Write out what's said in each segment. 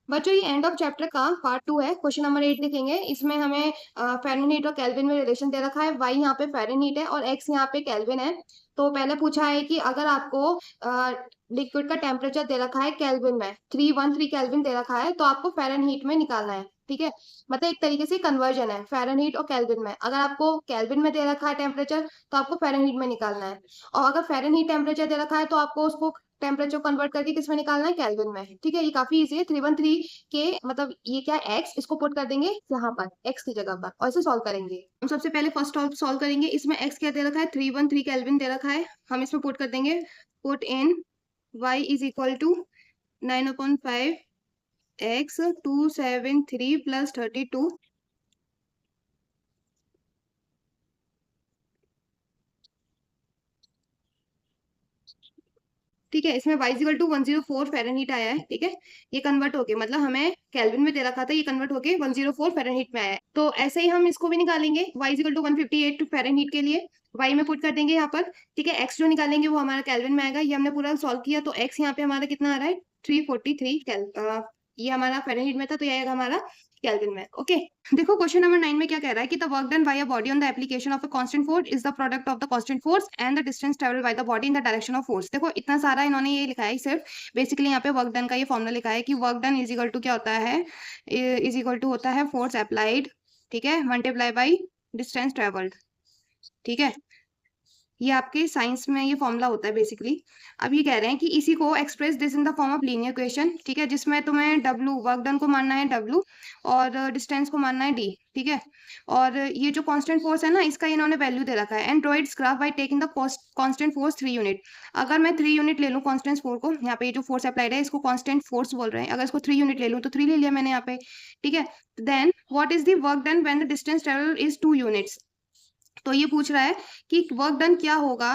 बच्चों ये end of chapter का पार्ट 2 है। क्वेश्चन नंबर 8 लिखेंगे। इसमें हमें फ़ारेनहीट और केल्विन में रिलेशन दे रखा है। y यहाँ पे फ़ारेनहीट है और x यहाँ पे केल्विन है। तो पहले पूछा है कि अगर आपको लिक्विड का टेम्परेचर दे रखा है केल्विन में 313 केल्विन दे रखा है तो आपको फ़ारेनहीट में निकालना है। ठीक है, मतलब एक तरीके से कन्वर्जन है फ़ारेनहीट और केल्विन में। अगर आपको केल्विन में दे रखा है टेम्परेचर तो आपको फ़ारेनहीट में निकालना है, और अगर फ़ारेनहीट टेम्परेचर दे रखा है तो आपको उसको टेम्परेचर कन्वर्ट करके किस में निकालना है, केल्विन में। ठीक है, ये काफी इजी है। 313 के मतलब ये क्या है, एक्स, इसको पुट कर देंगे यहाँ पर एक्स की जगह पर और इसे सॉल्व करेंगे। हम सबसे पहले फर्स्ट सॉल्व करेंगे। इसमें एक्स क्या दे रखा है, 313 केल्विन दे रखा है। हम इसमें पुट कर देंगे, put in y is equal to 9/5 x 273 plus 32। ठीक है, इसमें y इक्वल टू 104 फ़ारेनहीट आया है। ठीक है, ये कन्वर्ट होके, मतलब हमें केल्विन में दे रखा था, ये कन्वर्ट होके 104 फ़ारेनहीट में आया है। तो ऐसे ही हम इसको भी निकालेंगे, y इक्वल टू 158 फ़ारेनहीट के लिए y में पुट कर देंगे यहाँ पर। ठीक है, x जो निकालेंगे वो हमारा केल्विन में आएगा। ये हमने पूरा सॉल्व किया तो x यहाँ पे हमारा कितना आ रहा है, 343 ये हमारा फ़ारेनहीट में था तो ये आएगा हमारा केल्विन में। ओके, देखो क्वेश्चन नंबर 9 में क्या कह रहा है कि the work done by a body on the application of a constant force is the product of the constant force and the distance travelled by the body in the direction of force. देखो इतना सारा इन्होंने ये लिखा है, सिर्फ basically यहाँ पे वर्क डन का ये फॉर्मूला लिखा है कि work done is equal to क्या होता है, इज इक्वल टू होता है फोर्स अप्लाइड, ठीक है, मल्टीप्लाई बाई डिस्टेंस ट्रेवल्ड। ठीक है, ये आपके साइंस में ये फॉर्मूला होता है बेसिकली। अब ये कह रहे हैं कि इसी को express this in the form of linear equation. ठीक है, जिसमें तुम्हें डब्ल्यू वर्क डन को मानना है डब्ल्यू और डिस्टेंस को मानना है डी। ठीक है, और ये जो कांस्टेंट फोर्स है ना, इसका इन्होंने वैल्यू दे रखा है। And draw it's graph by taking the constant force 3 unit. अगर मैं 3 यूनिट ले लूँ कांस्टेंट फोर्स को, यहाँ पे ये जो फोर्स अप्लाइड है इसको कांस्टेंट फोर्स बोल रहे हैं, अगर इसको 3 यूनिट ले लूँ तो 3 ले लिया मैंने यहाँ पे। ठीक है, then what is the work done when the distance travel is 2 units. तो ये पूछ रहा है कि वर्क डन क्या होगा,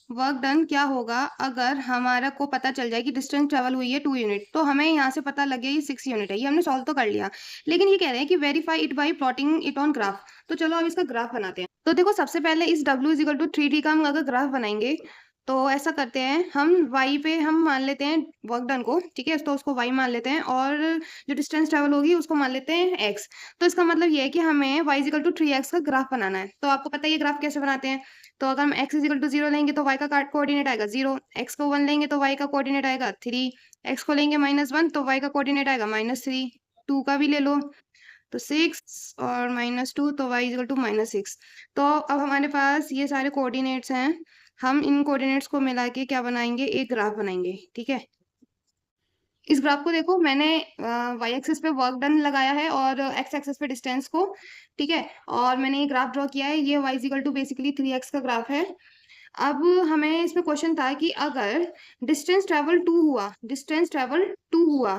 वर्क डन क्या होगा अगर हमारा को पता चल जाए कि डिस्टेंस ट्रेवल हुई है 2 यूनिट। तो हमें यहाँ से पता लग गया ये 6 यूनिट है, ये हमने सॉल्व तो कर लिया। लेकिन ये कह रहे हैं कि verify it by plotting it on graph. तो चलो अब इसका ग्राफ बनाते हैं। तो देखो सबसे पहले इस w is equal to 3d का हम अगर ग्राफ बनाएंगे तो ऐसा करते हैं, हम y पे हम मान लेते हैं वर्क डन को। ठीक है, तो उसको y मान लेते हैं और जो डिस्टेंस ट्रेवल होगी उसको मान लेते हैं x। तो इसका मतलब ये है कि हमें y is equal to 3x का ग्राफ बनाना है। तो आपको पता है ये ग्राफ कैसे बनाते हैं। तो अगर हम x इज इक्वल टू 0 लेंगे तो y का कोऑर्डिनेट आएगा 0, x को 1 लेंगे तो y का कोऑर्डिनेट आएगा 3, x को लेंगे -1 तो y का कोऑर्डिनेट आएगा -3, 2 का भी ले लो तो 6 और -2 तो y इक्वल टू -6। तो अब हमारे पास ये सारे कोऑर्डिनेट्स हैं, हम इन कोऑर्डिनेट्स को मिला के क्या बनाएंगे, एक ग्राफ बनाएंगे। ठीक है, इस ग्राफ को देखो, मैंने y एक्सिस पे वर्क डन लगाया है और x एक्सिस पे डिस्टेंस को। ठीक है, और मैंने ये ग्राफ ड्रॉ किया है, ये y equal to basically 3x का ग्राफ है। अब हमें इसमें क्वेश्चन था कि अगर डिस्टेंस ट्रेवल 2 हुआ, डिस्टेंस ट्रेवल 2 हुआ,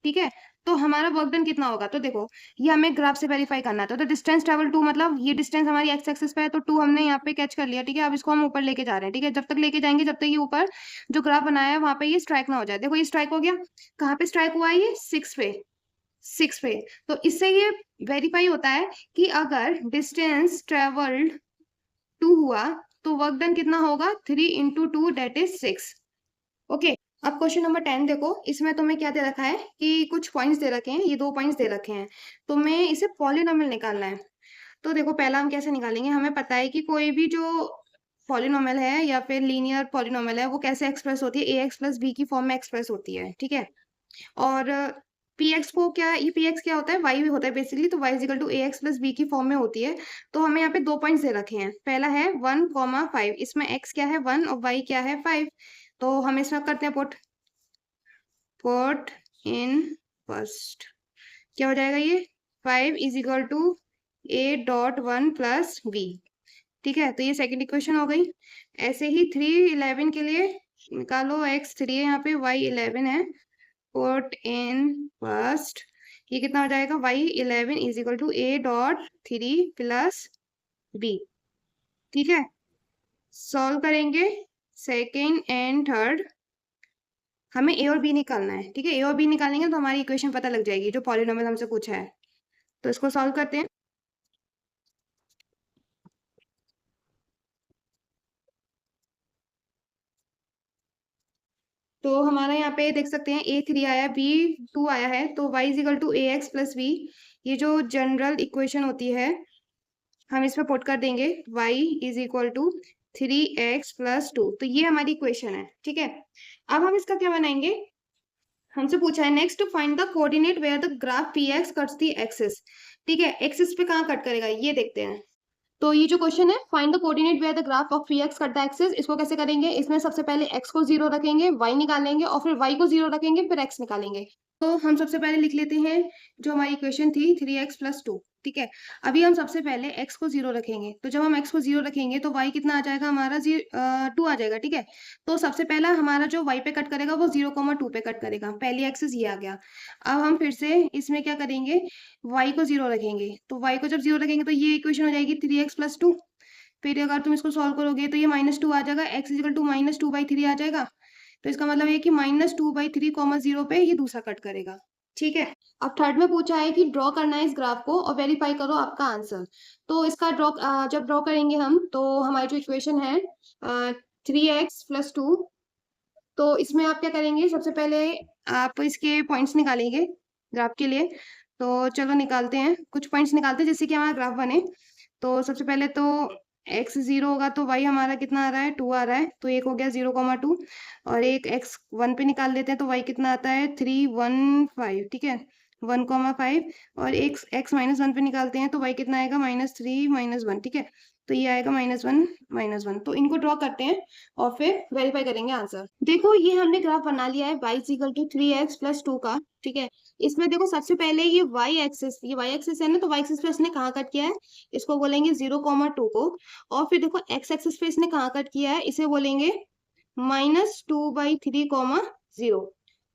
ठीक है, तो हमारा वर्क डन कितना होगा। तो देखो ये हमें ग्राफ से वेरीफाई करना था। तो डिस्टेंस ट्रेवल 2 मतलब ये डिस्टेंस हमारी एक्स एक्सिस पे है तो 2 हमने यहाँ पे कैच कर लिया। ठीक है, अब इसको हम ऊपर लेके जा रहे हैं। ठीक है, जब तक लेके जाएंगे जब तक ये ऊपर जो ग्राफ बनाया है वहां पे ये स्ट्राइक ना हो जाए। देखो ये स्ट्राइक हो गया, कहाँ पे स्ट्राइक हुआ है, ये 6 पे, 6 पे। तो इससे ये वेरीफाई होता है कि अगर डिस्टेंस ट्रेवल्ड 2 हुआ तो वर्क डन कितना होगा, 3 इंटू 2 डेट इज 6। ओके, अब क्वेश्चन नंबर 10 देखो, इसमें तुम्हें क्या दे रखा है कि कुछ पॉइंट्स दे रखे हैं, ये 2 पॉइंट्स दे रखे हैं, तुम्हें इसे पॉलिनोमियल निकालना है। तो देखो पहला हम कैसे निकालेंगे, हमें पता है कि कोई भी जो पॉलिनोमियल है या फिर लीनियर पॉलिनोमियल है वो कैसे एक्सप्रेस होती है, ax प्लस b की फॉर्म में एक्सप्रेस होती है। ठीक है, और px को क्या, ये px क्या होता है, y भी होता है बेसिकली, तो y is equal to ax plus b की फॉर्म में होती है। तो हमें यहाँ पे 2 पॉइंट्स दे रखे हैं, पहला है 1,5, इसमें x क्या है 1 और y क्या है 5। तो हम इसमें करते हैं पुट इन फर्स्ट, क्या हो जाएगा ये 5 is equal to a.1 plus b। ठीक है, तो ये सेकंड इक्वेशन हो गई। ऐसे ही 3, 11 के लिए निकालो, x 3 है यहाँ पे, y 11 है, पुट इन फर्स्ट, ये कितना हो जाएगा y 11 is equal to a.3 plus b। ठीक है, सॉल्व करेंगे सेकेंड एंड थर्ड, हमें ए और बी निकालना है। ठीक है, ए और बी निकालेंगे तो हमारी इक्वेशन पता लग जाएगी जो पॉलिनोमियल हमसे पूछा है। तो इसको सॉल्व करते हैं। तो हमारा यहाँ पे देख सकते हैं A3 आया, B2 आया है, तो y is equal to ax plus b, ये जो जनरल इक्वेशन होती है हम इसमें पुट कर देंगे y is equal to 3x plus 2। तो ये हमारी इक्वेशन है, ठीक है। अब हम इसका क्या बनाएंगे, हमसे पूछा है next to find the coordinate where the graph p x cuts the axis, ठीक है। एक्सिस पे कहाँ कट करेगा ये देखते हैं। तो ये जो क्वेश्चन है find the coordinate where the graph of p x cut the axis, इसको कैसे करेंगे, इसमें सबसे पहले x को 0 रखेंगे, y निकालेंगे और फिर y को 0 रखेंगे, फिर x निकालेंगे। तो हम सबसे पहले लिख लेते हैं जो हमारी इक्वेशन थी 3x प्लस 2, ठीक है। अभी हम सबसे पहले x को 0 रखेंगे, तो जब हम x को 0 रखेंगे तो y कितना आ जाएगा हमारा 2 आ जाएगा, ठीक है। तो सबसे पहला हमारा जो y पे कट करेगा वो 0,2 पे कट करेगा, पहली एक्सिस ये आ गया। अब हम फिर से इसमें क्या करेंगे, y को 0 रखेंगे, तो y को जब 0 रखेंगे तो ये इक्वेशन हो जाएगी 3x प्लस 2। फिर अगर तुम इसको सॉल्व करोगे तो ये -2 आ जाएगा, x इजिकल टू -2/3 आ जाएगा। तो इसका मतलब है कि -2/3, 0 पे ये दूसरा कट करेगा, ठीक है। अब थर्ड में पूछा है कि ड्रॉ करना है इस ग्राफ को और वेरीफाई करो आपका आंसर। तो इसका जब ड्रॉ करेंगे हम तो हमारी जो इक्वेशन है 3x प्लस 2, तो इसमें आप क्या करेंगे, सबसे पहले आप इसके पॉइंट्स निकालेंगे ग्राफ के लिए। तो चलो निकालते हैं, कुछ पॉइंट्स निकालते हैं जिससे कि हमारा ग्राफ बने। तो सबसे पहले तो x 0 होगा तो y हमारा कितना आ रहा है, 2 आ रहा है, तो एक हो गया 0,2 और एक x 1 पे निकाल लेते हैं तो y कितना आता है 315, ठीक है, 1,5 और एक x -1 पे निकालते हैं तो y कितना आएगा -3 -1, ठीक है। तो ये आएगा -1 तो इनको ड्रॉ करते हैं और फिर वेरीफाई करेंगे आंसर। देखो ये हमने ग्राफ बना लिया है y equal to 3x plus 2 का, ठीक है। इसमें देखो सबसे पहले ये y एक्सिस है ना, तो y एक्सिस पे इसने कहाँ कट किया है, इसको बोलेंगे 0,2 को। और फिर देखो x एक्सिस पे इसने कहाँ कट किया है, इसे बोलेंगे -2/3, 0,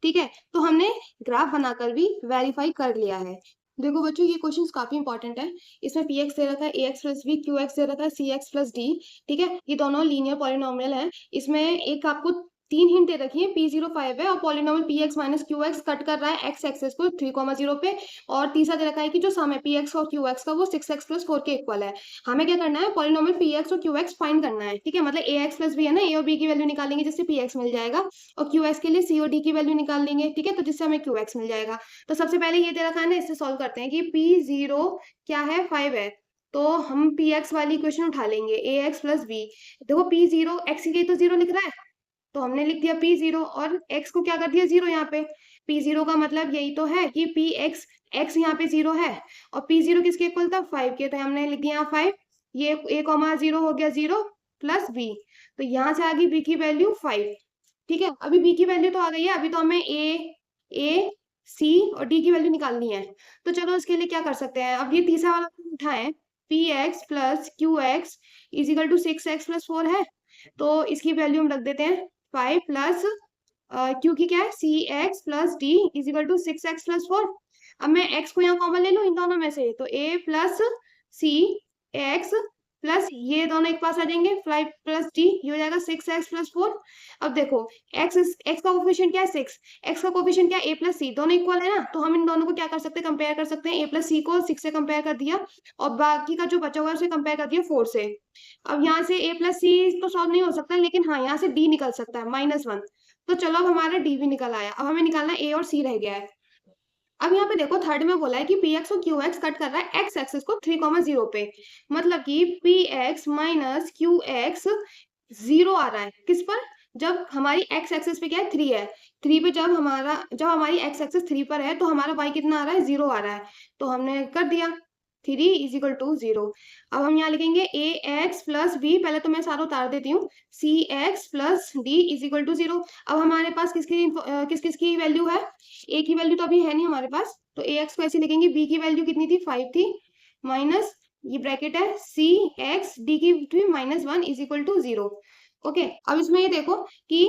ठीक है। तो हमने ग्राफ बनाकर भी वेरीफाई कर लिया है। देखो बच्चों ये क्वेश्चंस काफी इंपॉर्टेंट है। इसमें पी एक्स दे रखा है, a x plus b, q x दे रखा है, सी एक्स प्लस डी, ठीक है। ये दोनों लीनियर पॉलिनोमियल है। इसमें एक आपको 3 हिंट दे रखी है, P05 है और polynomial P x minus Q x cut कर रहा है एक्स एक्सेस को 3,0 पे। और तीसरा दे रखा है कि जो सम है पी एक्स और क्यू एक्स का वो 6x प्लस 4 के इक्वल है। हमें क्या करना है, पॉलिनोमियल पी एक्स और क्यू एक्स फाइंड करना है, ठीक है। मतलब ए एक्स प्लस बी है ना, ए और बी की वैल्यू निकालेंगे जिससे पी एक्स मिल जाएगा, और क्यू एक्स के लिए सी और डी की वैल्यू निकाल लेंगे, ठीक है, तो जिससे हमें क्यू एक्स मिल जाएगा। तो सबसे पहले ये दे रखा है ना, इससे सॉल्व करते हैं कि P0 क्या है, 5 है। तो हम पी एक्स वाली इक्वेशन उठा लेंगे, ए एक्स प्लस बी। देखो P0 एक्स के लिए तो 0 लिख रहा है, तो हमने लिख दिया P0 और x को क्या कर दिया 0 यहाँ पे। P0 का मतलब यही तो है कि Px, x यहाँ पे 0 है और P0 किसके इक्वल था, 5 के, तो हमने लिख दिया 5। ये a,0 हो गया 0 प्लस b, तो यहाँ से आ गई b की वैल्यू 5, ठीक है। अभी b की वैल्यू तो आ गई है, अभी तो हमें a c और d की वैल्यू निकालनी है। तो चलो इसके लिए क्या कर सकते हैं, अब ये तीसरा वाला उठाएं, px plus q x is equal to 6x plus 4 है, तो इसकी वैल्यू हम रख देते हैं 5 प्लस क्यू की क्या है, c x plus d equal to 6x plus 4। अब मैं x को यहाँ कॉमन ले लूँ इन दोनों में से, तो a plus c x plus ये दोनों एक पास आ जाएंगे, 5 प्लस डी, ये हो जाएगा 6x प्लस 4। अब देखो x का कोफिशिएंट क्या है 6, x का कोफिशिएंट क्या है a प्लस सी, दोनों इक्वल है ना, तो हम इन दोनों को क्या कर सकते हैं, कंपेयर कर सकते हैं। a प्लस सी को 6 से कंपेयर कर दिया और बाकी का जो बचा हुआ है उसे कंपेयर कर दिया 4 से। अब यहाँ से a प्लस सी तो सॉल्व नहीं हो सकता, लेकिन हाँ यहाँ से d निकल सकता है -1। तो चलो अब हमारा d भी निकल आया, अब हमें निकालना है a और c रह गया है। अब यहाँ पे देखो थर्ड में बोला है कि px और qx कट कर रहा है x एक्सिस को 3,0 पे, मतलब कि px माइनस qx 0 आ रहा है किस पर, जब हमारी x एक्सिस पे क्या है 3 है, 3 पे जब हमारी x एक्सिस 3 पर है तो हमारा y कितना आ रहा है 0 आ रहा है, तो हमने कर दिया 3 इजिकल टू 0। अब हम यहाँ लिखेंगे ए एक्स प्लस बी, पहले तो मैं सारा उतार देती हूँ, c x plus d equal to 0। अब हमारे पास किस किस की वैल्यू है, ए की वैल्यू तो अभी है नहीं हमारे पास, तो ए एक्स को ऐसे लिखेंगे, बी की वैल्यू कितनी थी 5 थी, माइनस ये ब्रैकेट है सी एक्स, डी की थी -1 इजिकल टू 0। ओके, अब इसमें ये देखो कि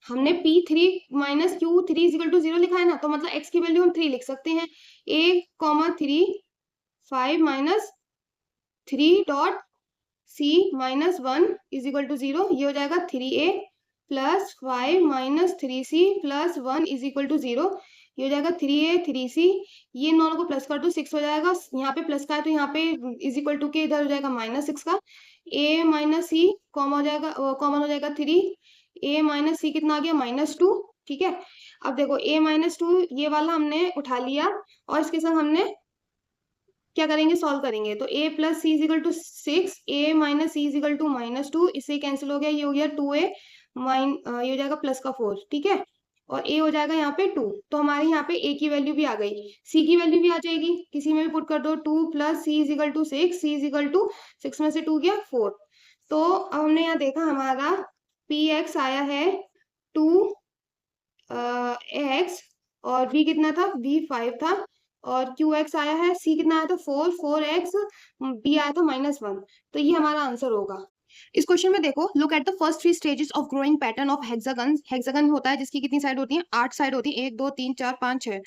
हमने P3 minus Q3 is equal to 0 लिखा है ना, तो मतलब x की वैल्यू हम 3 लिख सकते हैं, a,3 5 minus 3 dot c -1 is equal to 0, ये हो जाएगा 3a plus 5 minus 3c plus 1 is equal to 0, ये हो जाएगा 3a 3c, ये दोनों को प्लस कर दो 6 हो जाएगा, यहाँ पे प्लस का है तो यहाँ पे इजिकल टू के इधर हो जाएगा -6 का, a माइनस c कॉमन हो जाएगा 3, a माइनस सी कितना आ गया -2, ठीक है। अब देखो a -2 ये वाला हमने उठा लिया और इसके संग हमने क्या करेंगे, सॉल्व करेंगे। तो a plus c is equal to 6, a minus c is equal to -2, इससे कैंसिल हो गया, ये हो गया 2a ये हो जाएगा प्लस का 4, ठीक है। और a हो जाएगा यहाँ पे 2, तो हमारे यहाँ पे a की वैल्यू भी आ गई, c की वैल्यू भी आ जाएगी, किसी में भी पुट कर दो। 2 plus c is equal to 6, c is equal to 6 में से 2 गया 4। तो अब हमने यहाँ देखा हमारा पी एक्स आया है 2 एक्स, और v कितना था, v 5 था, और क्यू एक्स आया है, c कितना आया था 4 एक्स, b आया था -1। तो ये हमारा आंसर होगा। इस क्वेश्चन में देखो, look at the first 3 stages of growing pattern of hexagon. Hexagon होता है जिसकी कितनी साइड होती है, 8 साइड होती है, 1 2 3 4 5 6।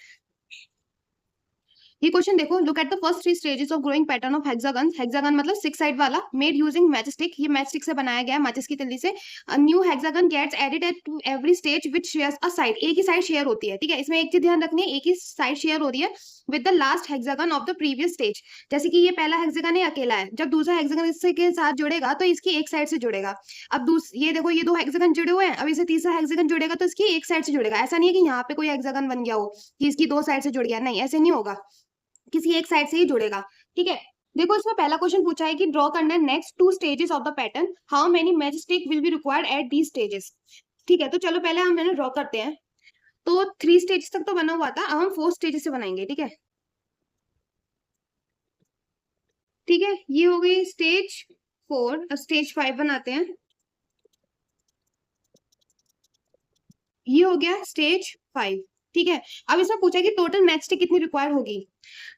ये क्वेश्चन देखो, look at the first 3 stages of growing pattern of hexagon. Hexagon मतलब 6 साइड वाला, मेड यूजिंग मैचस्टिक। ये मैचस्टिक से बनाया गया है, माचिस की तिल्ली से। A new hexagon gets added at to every stage which shares a side. एक ही साइड शेयर होती है, ठीक है। इसमें एक चीज ध्यान रखनी है, एक ही साइड शेयर हो रही है with the last hexagon of the previous stage. जैसे कि ये पहला हेक्सागन है, अकेला है, जब दूसरा हेक्सागन इससे के साथ जुड़ेगा तो इसकी एक साइड से जुड़ेगा। अब ये देखो, ये 2 हेक्सागन जुड़े हुए हैं, अब इसे तीसरा हेक्सागन जुड़ेगा तो इसकी एक साइड से जुड़ेगा। ऐसा नहीं है कि यहाँ पे कोई हेक्सागन बन गया हो कि इसकी 2 साइड से जुड़ गया, नहीं, ऐसे नहीं होगा, किसी एक साइड से ही जुड़ेगा, ठीक है। देखो, इसमें पहला क्वेश्चन पूछा है कि ड्रॉ करना है next 2 stages of the pattern, how many match stick will be required at these stages. ठीक है, तो चलो पहले हम ड्रॉ करते हैं। तो 3 स्टेजेस तक तो बना हुआ था, अब हम 4 स्टेजेस से बनाएंगे, ठीक है। ठीक है, ये हो गई स्टेज 4। अब स्टेज 5 बनाते हैं। ये हो गया स्टेज 5, ठीक है। अब इसमें पूछा कि टोटल मैच स्टिक कितनी रिक्वायर होगी।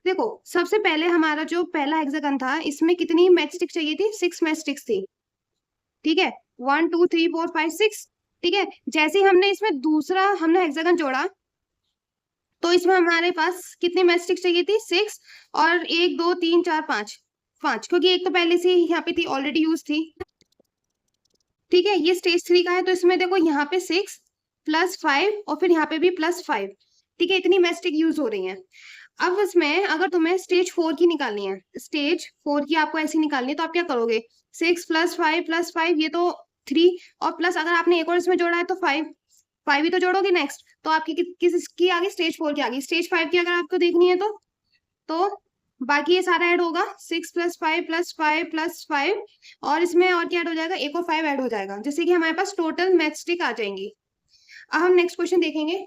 देखो, सबसे पहले हमारा जो पहला हेक्सागन था, इसमें कितनी मैच स्टिक चाहिए थी, 6 मैच स्टिक्स थी, ठीक है। 1 2 3 4 5 6, ठीक है। जैसे ही हमने इसमें दूसरा हेक्सागन जोड़ा, तो इसमें हमारे पास कितनी मैच स्टिक चाहिए थी, 6, और 1 2 3 4 5 5, क्योंकि एक तो पहले से यहाँ पे थी, ऑलरेडी यूज थी, ठीक है। ये स्टेज 3 का है, तो इसमें देखो यहाँ पे 6 प्लस 5 और फिर यहाँ पे भी +5, ठीक है। इतनी मैच स्टिक यूज हो रही है। अब इसमें अगर तुम्हें स्टेज 4 की निकालनी है, स्टेज 4 की आपको ऐसी निकालनी है, तो आप क्या करोगे, 6 + 5 ये तो 3, और प्लस अगर आपने एक और इसमें जोड़ा है तो 5 ही तो जोड़ोगे नेक्स्ट। तो आपकी किस की आ गई, स्टेज 4 की आ गई। स्टेज 5 की अगर आपको देखनी है तो बाकी ये सारा ऐड होगा, 6 + 5 + 5 + 5, और इसमें और क्या ऐड हो जाएगा, एक और 5 ऐड हो जाएगा, जिससे कि हमारे पास टोटल मैच स्टिक आ जाएंगी। अब हम नेक्स्ट क्वेश्चन देखेंगे।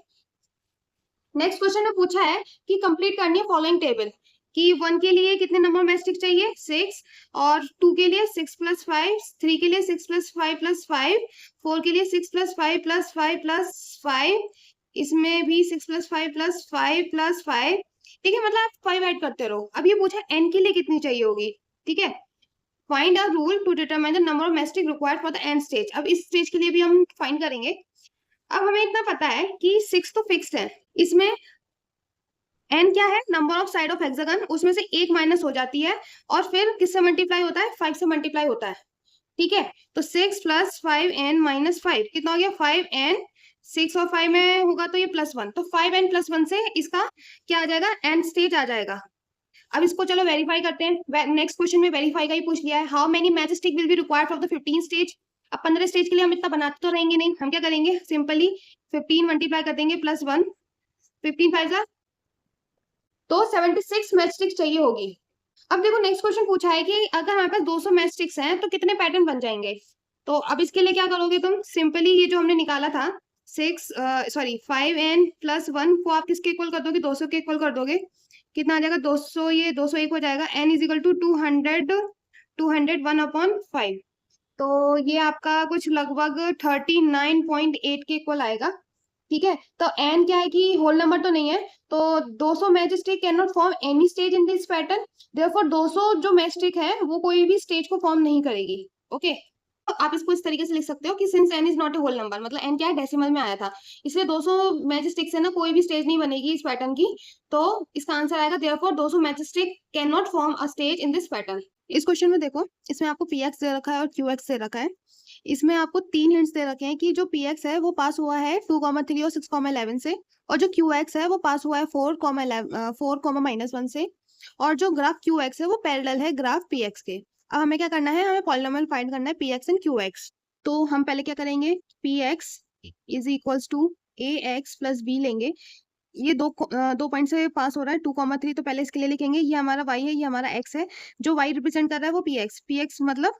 नेक्स्ट क्वेश्चन में पूछा है कि कंप्लीट करनी है फॉलोइंग टेबल, कि 1 के लिए कितने नंबर मैच स्टिक चाहिए, 6, और 2 के लिए 6 + 5, 3 के लिए 6 + 5 + 5, 4 के लिए 6 + 5 + 5 + 5, इसमें भी 6 + 5 + 5 + 5, ठीक है। मतलब आप 5 ऐड करते रहो। अब ये पूछा n के लिए कितनी चाहिए होगी, ठीक है। Find a rule to determine the number of matchstick required for the end stage. अब इस स्टेज के लिए भी हम फाइंड करेंगे। अब हमें इतना पता है कि 6 तो फिक्स्ड है, इसमें n क्या है, number of side of hexagon, उसमें से एक माइनस हो जाती है, और फिर किससे मल्टीप्लाई होता है, 5 से मल्टीप्लाई होता है, ठीक है। तो 6 + 5n - 5 कितना हो गया, 5n। 6 और 5 में होगा तो ये +1, तो 5n + 1 से इसका क्या आ जाएगा, एंड स्टेज आ जाएगा। अब इसको चलो वेरीफाई करते हैं। नेक्स्ट क्वेश्चन में वेरीफाई का ही पूछ लिया है, how many match stick will be required for the 15 stage. अब 15 स्टेज के लिए हम इतना बनाते तो रहेंगे नहीं, हम क्या करेंगे, सिंपली 15 मल्टीप्लाई कर देंगे +1, 15 5 तो 76 मैच स्टिक्स चाहिए होगी। अब देखो, नेक्स्ट क्वेश्चन पूछा है कि अगर हमारे पास 200 मैच स्टिक्स हैं तो कितने पैटर्न बन जाएंगे। तो अब इसके लिए क्या करोगे तुम, सिंपली ये जो हमने निकाला था 5n + 1 को आप किसके इक्वल कर दोगे, 200 के इक्वल कर दोगे। कितना आ जाएगा, 200, ये 201 हो जाएगा। n = 200, 201/5, तो ये आपका कुछ लगभग 39.8 के इक्वल आएगा, ठीक है। तो n क्या है कि होल नंबर तो नहीं है, तो 200 match stick can not form any stage in this pattern, therefore 200 जो मैच स्टिक है वो कोई भी स्टेज को फॉर्म नहीं करेगी, ओके। तो आप इसको इस तरीके से लिख सकते हो कि since n is not a whole number, मतलब n क्या है, डेसिमल में आया था, इसलिए 200 मैच स्टिक से ना कोई भी स्टेज नहीं बनेगी इस पैटर्न की। तो इसका आंसर आएगा therefore 200 match stick can not form a stage in this pattern. इस क्वेश्चन में देखो, इसमें आपको px दे रखा है और qx दे रखा है। इसमें आपको 3 हिंट्स दे रखे हैं कि जो px है वो पास हुआ है 2, 3 और 6, 11 से, और जो qx है वो पास हुआ है 4, -1 से, और जो ग्राफ qx है वो पैरेलल है ग्राफ px के। अब हमें क्या करना है, हमें पॉलिनोमियल फाइंड करना है px एंड qx। तो हम पहले क्या करेंगे, p x is equals to a x plus b लेंगे। ये दो पॉइंट से पास हो रहा है 2,3, तो पहले इसके लिए लिखेंगे ये हमारा y है, ये हमारा x है। जो y रिप्रेजेंट कर रहा है वो पी एक्स मतलब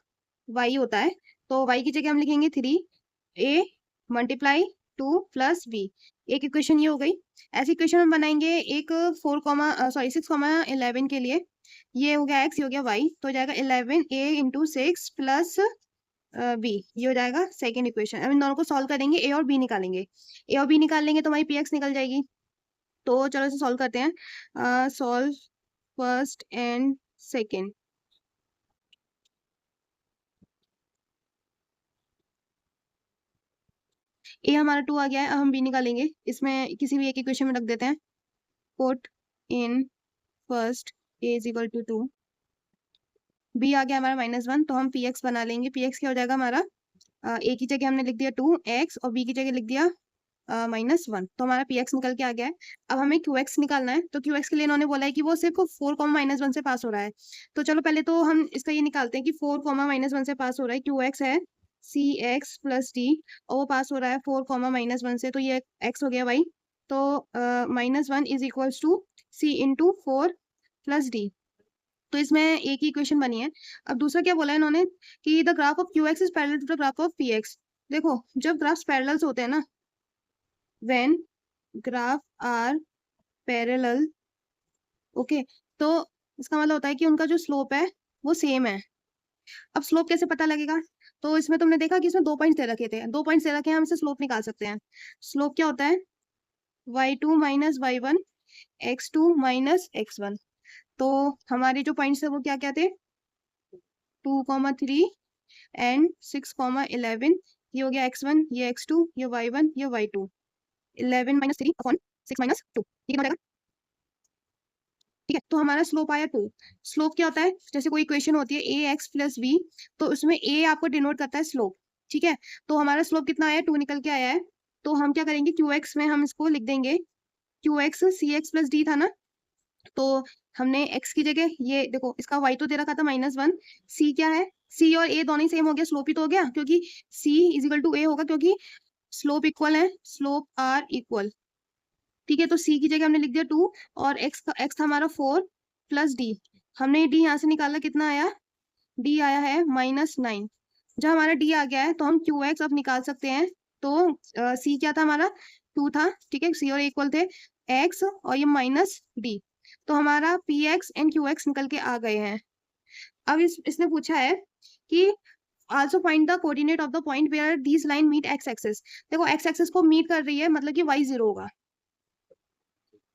y होता है। तो y की जगह हम लिखेंगे 3a मल्टीप्लाई 2 प्लस b। एक इक्वेशन ये हो गई। ऐसी इक्वेशन हम बनाएंगे एक 6,11 के लिए। ये हो गया x, ये हो गया y, तो हो जाएगा 11a इंटू 6 प्लस b। ये हो जाएगा सेकेंड इक्वेशन। अब इन दोनों को सॉल्व करेंगे, a और b निकालेंगे। a और b निकाल लेंगे तो हमारी पी एक्स निकल जाएगी। तो चलो इसे सॉल्व करते हैं। Solve first and second. A हमारा 2 आ गया है, अब हम बी निकालेंगे। इसमें किसी भी एक इक्वेशन में रख देते हैं। Put in first a is equal to 2, b आ गया हमारा -1, तो हम पी एक्स बना लेंगे। पी एक्स क्या हो जाएगा हमारा, ए की जगह हमने लिख दिया 2x और बी की जगह लिख दिया -1, तो हमारा पी एक्स निकल के आ गया है। अब हमें क्यू एक्स निकालना है, तो क्यू एक्स के लिए इन्होंने बोला है कि वो सिर्फ 4, -1 से पास हो रहा है। तो चलो पहले तो हम इसका ये निकालते हैं कि 4, -1 से पास हो रहा है। क्यू एक्स है सी एक्स प्लस डी, और वो पास हो रहा है 4, -1 से, तो ये एक्स हो गया वाई। तो -1 is equals to c into 4 plus d. तो इसमें एक ही इक्वेशन बनी है। अब दूसरा क्या बोला है इन्होंने कि the graph of q x is parallel to the graph of p x. देखो जब ग्राफ्स पैरेलल होते हैं ना, when graph are parallel, okay, तो इसका मतलब होता है कि उनका जो स्लोप है वो सेम है। अब स्लोप कैसे पता लगेगा, तो इसमें तुमने देखा कि इसमें 2 पॉइंट्स दे रखे थे, 2 पॉइंट्स दे रखे हैं, हम इसे स्लोप निकाल सकते हैं। स्लोप क्या होता है, y2 minus y1 x2 minus x1। तो हमारे जो पॉइंट्स है वो क्या क्या थे, 2,3 एंड 6,11। ये हो गया x1, ये x2, ये y1, ये y2। 11 माइनस 3 अपॉन 6 माइनस 2, ये कितना हो जाएगा, ठीक है। तो हमारा स्लोप आया 2। स्लोप क्या होता है, जैसे कोई इक्वेशन होती है ए एक्स प्लस बी, तो उसमें ए आपको डिनोट करता है स्लोप, ठीक है। तो हमारा स्लोप कितना आया, 2 निकल के आया है। तो हम क्या करेंगे, क्यू एक्स में हम इसको लिख देंगे, क्यू एक्स सी एक्स प्लस डी था ना, तो हमने x की जगह ये देखो, इसका y तो दे रखा था -1, c क्या है, c और a दोनों ही सेम हो गया, स्लोप ही तो हो गया, क्योंकि c is equal to a होगा, क्योंकि स्लोप इक्वल है, स्लोप आर इक्वल, ठीक है। तो c की जगह हमने लिख दिया 2, और x था हमारा 4 प्लस d। हमने d यहाँ से निकाला, कितना आया, d आया है -9। जब हमारा d आ गया है तो हम क्यू एक्स अब निकाल सकते हैं। तो c क्या था हमारा, 2 था, ठीक है, c और a इक्वल थे x, और ये माइनस d। तो हमारा P x and Q x निकल के आ गए हैं। अब इसने पूछा है कि also find the coordinate of the point where this line meet x axis. देखो एक्स एक्सिस को मीट कर रही है, मतलब कि y 0 होगा।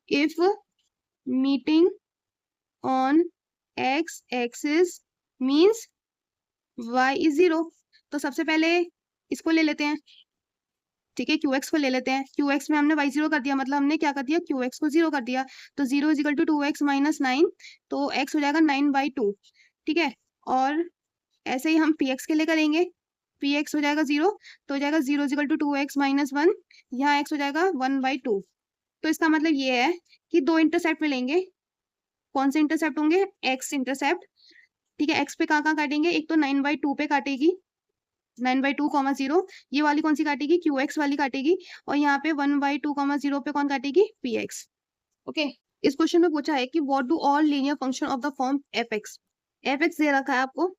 If meeting on x axis means y is 0। तो सबसे पहले इसको ले लेते हैं, ठीक है, क्यू एक्स को ले लेते हैं। क्यू एक्स में हमने y 0 कर दिया, मतलब हमने क्या कर दिया, क्यू एक्स को 0 कर दिया। तो 0 is equal to 2x minus 9, तो x हो जाएगा 9/2, ठीक है। और ऐसे ही हम पी एक्स के लिए करेंगे, पी एक्स हो जाएगा 0, तो हो जाएगा 0 is equal to 2x minus 1, यहाँ x हो जाएगा 1/2। तो इसका मतलब ये है कि 2 इंटरसेप्ट मिलेंगे। कौन से इंटरसेप्ट होंगे, x इंटरसेप्ट, ठीक है। x पे कहाँ काटेंगे, एक तो 9/2 पे काटेगी, 9/2, 0, ये वाली कौन सी काटेगी, क्यू एक्स वाली काटेगी, और यहाँ पे 1/2, 0 पे कौन काटेगी, पी एक्स, ओके। इस क्वेश्चन में पूछा है कि what do all linear function of the form f x दे रखा है आपको,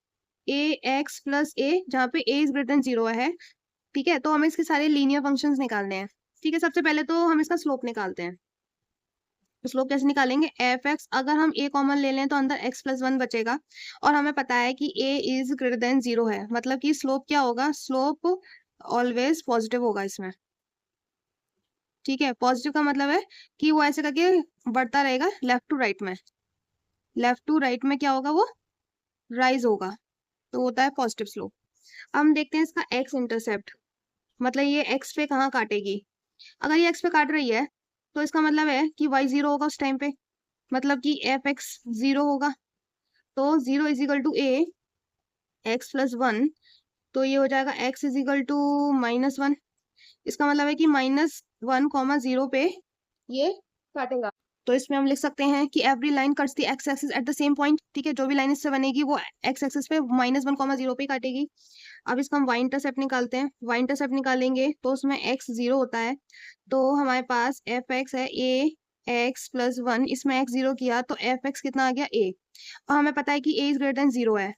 ए एक्स प्लस ए, जहाँ पे ए इज ग्रेटर देन 0 है, ठीक है। तो हमें इसके सारे लीनियर फंक्शंस निकालने हैं, ठीक है। सबसे पहले तो हम इसका स्लोप निकालते हैं। तो स्लोप कैसे निकालेंगे, एफ एक्स, अगर हम a कॉमन ले लें तो अंदर x प्लस 1 बचेगा, और हमें पता है कि a इज ग्रेटर देन 0 है, मतलब कि स्लोप क्या होगा, स्लोप ऑलवेज पॉजिटिव होगा इसमें, ठीक है। पॉजिटिव का मतलब है कि वो ऐसे करके बढ़ता रहेगा लेफ्ट टू राइट में, लेफ्ट टू राइट में क्या होगा, वो राइज होगा, तो होता है पॉजिटिव स्लोप। हम देखते हैं इसका x इंटरसेप्ट, मतलब ये x पे कहाँ काटेगी। अगर ये x पे काट रही है तो इसका मतलब है कि y 0 होगा उस टाइम पे, मतलब कि एफ एक्स 0 होगा। तो 0 is equal to a x plus 1, तो ये हो जाएगा x इज इक्वल टू -1। इसका मतलब है कि -1, 0 पे ये काटेगा। तो इसमें हम लिख सकते हैं कि every line cuts the x axis at the same point, ठीक है। जो भी लाइन इससे बनेगी वो एक्स एक्सिस पे -1, 0 पे काटेगी। अब इसका हम y इंटरसेप्ट निकालते हैं। y इंटरसेप्ट निकालेंगे तो उसमें x 0 होता है, तो हमारे पास एफ एक्स है a x प्लस 1, इसमें x 0 किया तो एफ एक्स कितना आ गया a। और हमें पता है कि a इज ग्रेटर देन 0 है,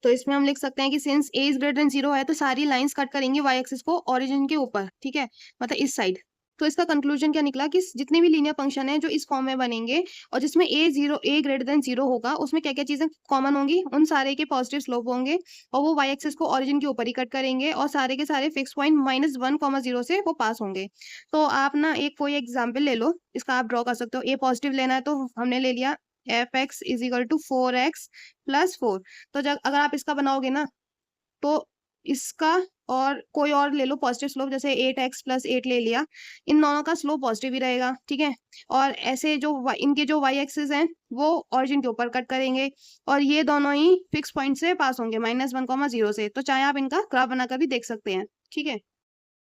तो इसमें हम लिख सकते हैं कि since a is greater than 0 है तो सारी लाइंस कट करेंगे y एक्सिस को ओरिजिन के ऊपर, ठीक है, मतलब इस साइड। तो इसका कंक्लूजन क्या निकला कि जितने भी लीनियर फंक्शन है जो इस फॉर्म में बनेंगे और जिसमें a ग्रेटर देन 0 होगा, उसमें क्या क्या चीजें कॉमन होंगी, उन सारे के पॉजिटिव स्लोप होंगे और वो y एक्सिस को ओरिजिन के ऊपर ही कट करेंगे और सारे के सारे फिक्स पॉइंट -1, 0 से वो पास होंगे। तो आप ना एक कोई एग्जाम्पल ले लो, इसका आप ड्रॉ कर सकते हो। a पॉजिटिव लेना है तो हमने ले लिया f x is equal to 4x plus 4। तो जब अगर आप इसका बनाओगे ना, तो इसका और कोई और ले लो पॉजिटिव स्लोप, जैसे 8x प्लस 8 ले लिया, इन दोनों का स्लोप पॉजिटिव ही रहेगा, ठीक है। और ऐसे जो इनके जो y एक्सिस हैं वो ओरिजिन के ऊपर कट करेंगे और ये दोनों ही फिक्स पॉइंट से पास होंगे -1, 0 से। तो चाहे आप इनका ग्राफ बनाकर भी देख सकते हैं, ठीक है।